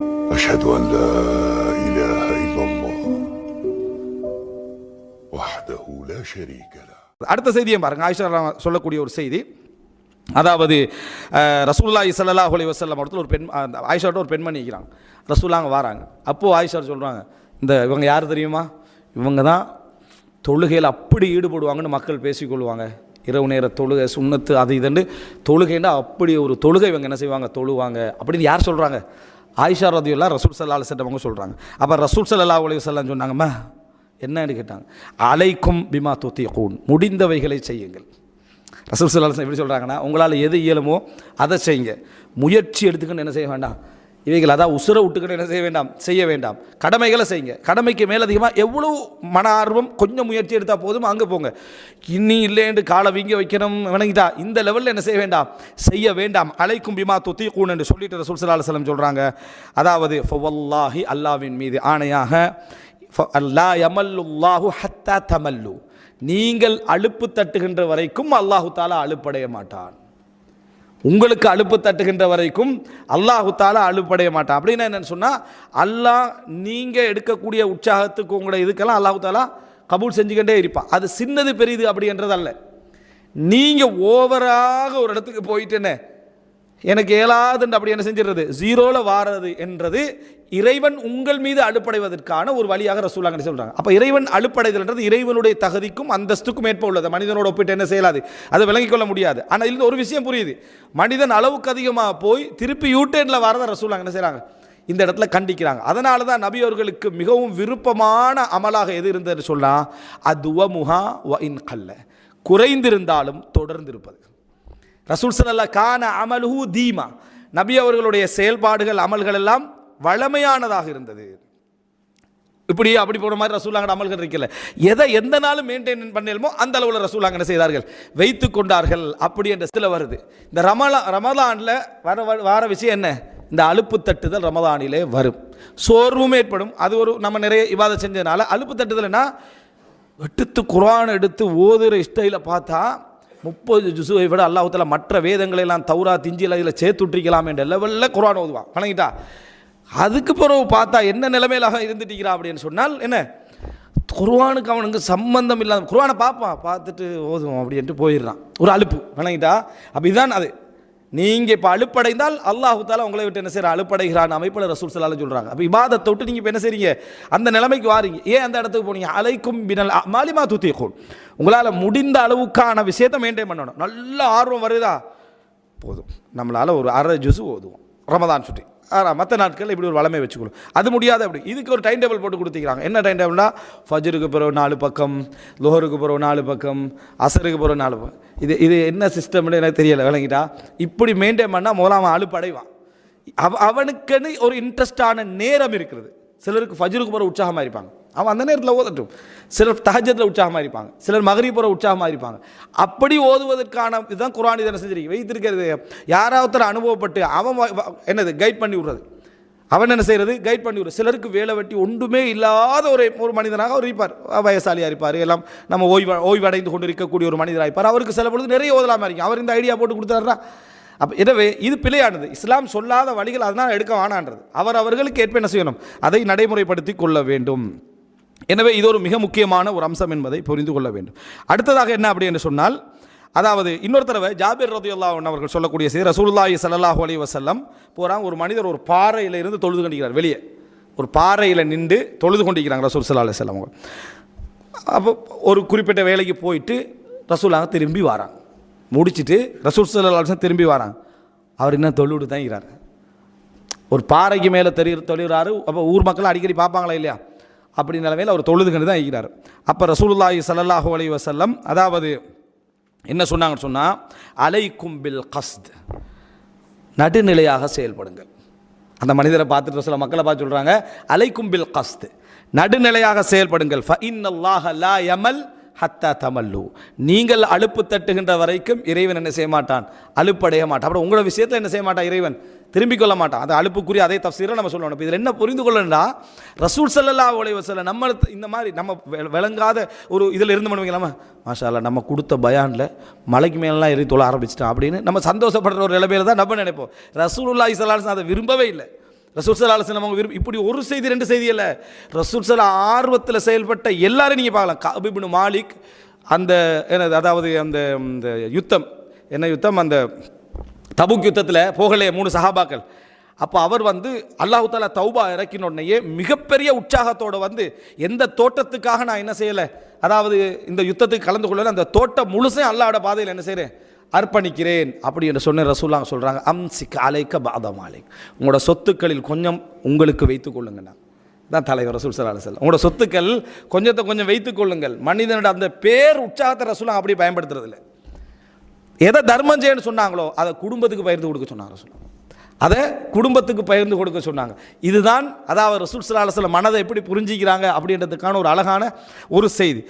أشهد أن لا إله إلا الله وحده لا شريك له. அடுத்த செய்தியை பாருங்க. ஆயிஷா சொல்லக்கூடிய ஒரு செய்தி, அதாவது ரசூலுல்லாஹி ஸல்லல்லாஹு அலைஹி வஸல்லம் இடத்துல ஒரு பெண், ஆயிஷாட்ட ஒரு பெண்மணி இருக்கிறாங்க. ரசூலுல்லாஹ் வராங்க. அப்போது ஆயிஷா சொல்கிறாங்க, இவங்க யார் தெரியுமா? இவங்க தான் தொழுகையில் அப்படி ஈடுபடுவாங்கன்னு மக்கள் பேசிக்கொள்வாங்க. இரவு நேர தொழுகை சுன்னத்து அது இதுன்னு தொழுகைன்னா அப்படி ஒரு தொழுகை இவங்க என்ன செய்வாங்க, தொழுவாங்க அப்படின்னு யார் சொல்கிறாங்க? ஆயிஷா ரதியல்லாஹு ரசூல் ஸல்லல்லாஹு அலைஹி வஸல்லம் அவங்க சொல்கிறாங்க. அப்போ ரசூல் ஸல்லல்லாஹு அலைஹி வஸல்லம் சொன்னாங்கம்மா என்னன்னு கேட்டாங்க. அலைக்கும் பிமா துத்தீகூன், முடிந்தவைகளை செய்யுங்கள். ரசூல் ஸல்லல்லாஹு அலைஹி வஸல்லம் எப்படி சொல்கிறாங்கன்னா, உங்களால் எது இயலுமோ அதை செய்யுங்க, முயற்சி எடுத்துக்கன்னு என்ன செய்ய வேண்டாம், இவைகள் அதான் உசுரை விட்டுக்கிட்டு என்ன செய்ய வேண்டாம், செய்ய வேண்டாம், கடமைகளை செய்யுங்க. கடமைக்கு மேலதிகமாக எவ்வளோ மன ஆர்வம் கொஞ்சம் முயற்சி எடுத்தால் போதும், அங்கே போங்க. இன்னி இல்லைன்னு காலை வீங்க வைக்கணும் வணங்கிட்டா இந்த லெவலில் என்ன செய்ய வேண்டாம், செய்ய வேண்டாம். அலைக்கும் பிமா துத்தீகூன் என்று சொல்லிட்டு ரசூல் ஸல்லல்லாஹு அலைஹி வஸல்லம் சொல்கிறாங்க. அதாவது ஃபவல்லாஹி அல்லாஹ்வின் மீது ஆணையாக, அல்லா யமல்லுல்லாஹு ஹத்தா தமல்லு, நீங்கள் அலுப்பு தட்டுகின்ற வரைக்கும் அல்லாஹு தாலா அலுப்படைய மாட்டான். உங்களுக்கு அலுப்பு தட்டுகின்ற வரைக்கும் அல்லாஹு தாலா அலுப்படைய மாட்டான். அப்படின்னா என்னன்னு சொன்னால், அல்லாஹ் நீங்கள் எடுக்கக்கூடிய உற்சாகத்துக்கு உங்களுடைய இதுக்கெல்லாம் அல்லாஹு தாலா கபூல் செஞ்சுக்கிட்டே இருப்பான். அது சின்னது பெரியது அப்படின்றது அல்ல. நீங்கள் ஓவராக ஒரு இடத்துக்கு போயிட்டேன்னு எனக்கு ஏலாதுன்னு அப்படி என்ன செஞ்சிடுறது, ஜீரோவில் வாரது என்றது இறைவன் உங்கள் மீது அலுப்படைவதற்கான ஒரு வழியாக ரசூலுல்லாஹ் சொல்கிறாங்க. அப்போ இறைவன் அலுப்படைதல்ன்றது இறைவனுடைய தகுதிக்கும் அந்தஸ்துக்கும் ஏற்ப உள்ளது. மனிதனோட ஒப்பிட்டு என்ன செய்யலாது, அதை விளங்கிக் கொள்ள முடியாது. ஆனால் இதில் ஒரு விஷயம் புரியுது, மனிதன் அளவுக்கு அதிகமாக போய் திருப்பி யூட்டேனில் வரதை ரசூலுல்லாஹ் என்ன செய்கிறாங்க, இந்த இடத்துல கண்டிக்கிறாங்க. அதனால தான் நபி அவர்களுக்கு மிகவும் விருப்பமான அமலாக எது இருந்ததுன்னு சொன்னால், அதுவமுஹா வ இன் கல்ல, குறைந்திருந்தாலும் தொடர்ந்து இருப்பது. ரசூல் ஸல்லல்லாஹு கான அமலுஹு தீமா, நபி அவர்களுடைய செயல்பாடுகள் அமல்கள் எல்லாம் வளமையானதாக இருந்தது. இப்படி அப்படி போன மாதிரி ரசூலுல்லாஹ் அமல்கள் இருக்கல, எதை எந்த நாளும் மெயின்டைன் பண்ணணுமோ அந்த அளவில் ரசூலுல்லாஹ் என்ன செய்தார்கள், வைத்து கொண்டார்கள். அப்படி என்ற சில வருது. இந்த ரமலானில் வர விஷயம் என்ன, இந்த அலுப்பு தட்டுதல் ரமலானிலே வரும், சோர்வும் ஏற்படும். அது ஒரு நம்ம நிறைய இபாதத் செஞ்சதுனால அலுப்பு தட்டுதல்னா, எடுத்து குர்ஆன் எடுத்து ஓதுற ஸ்டைலை பார்த்தா 30 ஜுஸுவை விட அல்லாஹ் தஆலா மற்ற வேதங்களெல்லாம் தௌராத் இன்ஜீல் அதில் சேர்த்துட்ரிக்கலாம் என்ற லெவலில் குர்ஆன் ஓதுவான் வணங்கிட்டா. அதுக்கு பிறகு பார்த்தா என்ன நிலைமையிலாக இருந்துட்டிக்கிறான் அப்படின்னு சொன்னால், என்ன குர்ஆனுக்கு அவனுக்கு சம்பந்தம் இல்லாத குர்ஆனை பார்த்துட்டு ஓதுவோம் அப்படின்ட்டு போயிடுறான், ஒரு அலுப்பு வணங்கிட்டா. அப்போ இதுதான் அது. நீங்கள் இப்போ அலுப்படைந்தால் அல்லாஹ் தஆலா உங்களை விட்டு என்ன செய்கிற, அலுப்படைகிறான் அமைப்பில் ரசூல் ஸல்லல்லாஹு அலைஹி சொல்கிறாங்க. அப்போ இபாதத்தை விட்டு நீங்கள் இப்போ என்ன செய்றீங்க, அந்த நிலைமைக்கு வாரீங்க. ஏன் அந்த இடத்துக்கு போனீங்க, அலைக்கும் பினல் அமாலி மா துத்தீகூன், உங்களால் முடிந்த அளவுக்கான விஷயத்தை மெயின்டைன் பண்ணணும். நல்ல ஆர்வம் வருதா போதும், நம்மளால் ஒரு அரை ஜுஸு ஓதுவோம் ரமதான் சுற்றி. மற்ற நாட்களில் இப்படி ஒரு வளமை வச்சுக்கணும். அது முடியாது. அப்படி இதுக்கு ஒரு டைம் டேபிள் போட்டு கொடுத்துக்கிறாங்க. என்ன டைம் டேபிள்னா, ஃபஜ்ருக்கு பிறகு 4 பக்கம், லுஹருக்கு பிறகு 4 பக்கம், அசருக்கு பிறகு 4 பக்கம். இது என்ன சிஸ்டம்னு எனக்கு தெரியலை விளங்கிட்டா. இப்படி மெயின்டைன் பண்ணால் முதலாம் அலுப்பு அடைவான். அவனுக்குன்னு ஒரு இன்ட்ரெஸ்டான நேரம் இருக்கிறது. சிலருக்கு ஃபஜ்ருக்கு பிறகு உற்சாகமாக இருப்பாங்க, அவன் அந்த நேரத்தில் ஓதட்டும். சிலர் தஹஜ்ஜுதில் உற்சாகமாக இருப்பாங்க, சிலர் மக்ரிப் பிறகு உற்சாகமாக இருப்பாங்க. அப்படி ஓதுவதற்கான இதுதான் குர்ஆன் இதனை செஞ்சிருக்கு வைத்திருக்கிறது. யாராவது அனுபவப்பட்டு அவன் என்னது கைட் பண்ணி விடுறது, அவன் என்ன செய்கிறது, கைட் பண்ணி விடுறது. சிலருக்கு வேலை வெட்டி ஒன்றுமே இல்லாத ஒரு மனிதனாக அவர் இருப்பார், வயசாலியாக இருப்பார், எல்லாம் நம்ம ஓய்வடைந்து கொண்டு இருக்கக்கூடிய ஒரு மனிதராக இருப்பார். அவருக்கு சில பொழுது நிறைய ஓதலாமல் இருக்கும். அவர் இந்த ஐடியா போட்டு கொடுத்தாருன்னா, அப்போ எனவே இது பிழையானது. இஸ்லாம் சொல்லாத வழிகள் அதனால் எடுக்க வேணான்றது. அவர்களுக்கு ஏற்ப என்ன செய்யணும், அதை நடைமுறைப்படுத்தி கொள்ள வேண்டும். எனவே இது ஒரு மிக முக்கியமான ஒரு அம்சம் என்பதை புரிந்து கொள்ள வேண்டும். அடுத்ததாக என்ன அப்படி என்று சொன்னால், அதாவது இன்னொரு தடவை ஜாபிர் ரலியல்லாஹு அன்ஹு அவர்கள் சொல்லக்கூடிய செய்தி, ரசூலுல்லாஹி ஸல்லல்லாஹு அலைஹி வஸல்லம் போகிறாங்க, ஒரு மனிதர் ஒரு பாறையில் இருந்து தொழுது கொண்டிருக்கிறார். வெளியே ஒரு பாறையில் நின்று தொழுது கொண்டிருக்கிறாங்க ரசூல் ஸல்லல்லாஹு அலைஹி வஸல்லம். அப்போ ஒரு குறிப்பிட்ட வேலைக்கு போயிட்டு ரசூலுல்லாஹ் திரும்பி வராங்க. முடிச்சுட்டு ரசூல் ஸல்லல்லாஹு அலைஹி வஸல்லம் திரும்பி வராங்க. அவர் இன்னும் தொழுவிட்டு தான் இருக்கிறார். ஒரு பாறைக்கு மேலே தொழுகிறாரு. அப்போ ஊர் மக்கள் அடிக்கடி பார்ப்பாங்களா இல்லையா, அப்படி நிலைமையில் அவர் தொழுதுகண்டு தான் இருக்கிறார். அப்போ ரசூலுல்லாஹி ஸல்லல்லாஹு அலைஹி வஸல்லம் அதாவது என்ன சொன்னாங்கன்னு சொன்னால், அலைக்கும் பில் கஸ்த், நடுநிலையாக செயல்படுங்கள். அந்த மனிதரை பார்த்துட்டு சில மக்களை பார்த்து சொல்கிறாங்க, அலைக்கும் பில் கஸ்த், நடுநிலையாக செயல்படுங்கள். ஃப இன்னல்லாஹ லா யமல் ஹத்தா தமல்லு, நீங்கள் அலுப்பு தட்டுகின்ற வரைக்கும் இறைவன் என்ன செய்ய மாட்டான், அலுப்படைய மாட்டான். அப்புறம் உங்களோட விஷயத்தில் என்ன செய்ய மாட்டான், இறைவன் திரும்பிக் கொள்ள மாட்டான். அது அலுப்புக்குரிய அதே தஃசீரை நம்ம சொல்லணும். இப்போ இதில் என்ன புரிந்து கொள்ளணும்னா, ரசூல் ஸல்லல்லாஹு அலைஹி வஸல்லம் நம்ம இந்த மாதிரி நம்ம விளங்காத ஒரு இதில் இருந்து பண்ணுவீங்களாமா, மாஷா அல்லாஹ் நம்ம கொடுத்த பயானில் மலைக்கு மேலாம் ஏறி தொழ ஆரம்பிச்சிட்டான் அப்படின்னு நம்ம சந்தோஷப்படுற ஒரு நிலைமையில தான் நம்ம நினைப்போம். ரசூலுல்லாஹி ஸல்லல்லாஹு அலைஹி வஸல்லம் அதை விரும்பவே இல்லை. ரசூல் ஸல்லல்லாஹு அலைஹி வஸல்லம் அவங்க இப்படி ஒரு செய்தி ரெண்டு செய்தி இல்லை, ரசூல் ஸல்லல்லாஹு ஆர்வத்தில் செயல்பட்ட எல்லாரும் நீங்கள் பார்க்கலாம். கஅப் இப்னு மாலிக் அந்த அதாவது அந்த யுத்தம் என்ன யுத்தம், அந்த தபுக் யுத்தத்தில் போகலையே 3 சஹாபாக்கள். அப்போ அவர் அல்லாஹு தாலா தௌபா இறக்கின உடனேயே மிகப்பெரிய உற்சாகத்தோடு எந்த தோட்டத்துக்காக நான் என்ன செய்யலை, அதாவது இந்த யுத்தத்துக்கு கலந்து கொள்ளல, அந்த தோட்டம் முழுசையும் அல்லாஹ்வோட பாதையில் என்ன செய்கிறேன், அர்ப்பணிக்கிறேன் அப்படி என்று சொன்ன ரசூலுல்லாஹ் சொல்கிறாங்க, அம்சிக் அலைக்க பாத மாலிக், உங்களோட சொத்துக்களில் கொஞ்சம் உங்களுக்கு வைத்துக் கொள்ளுங்கண்ணா. தான் தலைவர் ரசூல் ஸல்லல்லாஹு அலைஹி வஸல்லம், உங்களோட சொத்துக்கள் கொஞ்சம் வைத்துக் கொள்ளுங்கள். மனிதனோட அந்த பேர் உற்சாகத்தை ரசூலுல்லாஹ் அப்படி பயன்படுத்துறதில்லை. எதை தர்மம் செய்யணும்னு சொன்னாங்களோ அதை குடும்பத்துக்கு பகிர்ந்து கொடுக்க சொன்னாங்க ரசூலுல்லாஹ், அதை குடும்பத்துக்கு பகிர்ந்து கொடுக்க சொன்னாங்க. இதுதான் அதாவது ரசூல் ஸல்லல்லாஹு அலைஹி வஸல்லம் மனதை எப்படி புரிஞ்சிக்கிறாங்க அப்படின்றதுக்கான ஒரு அழகான ஒரு செய்தி.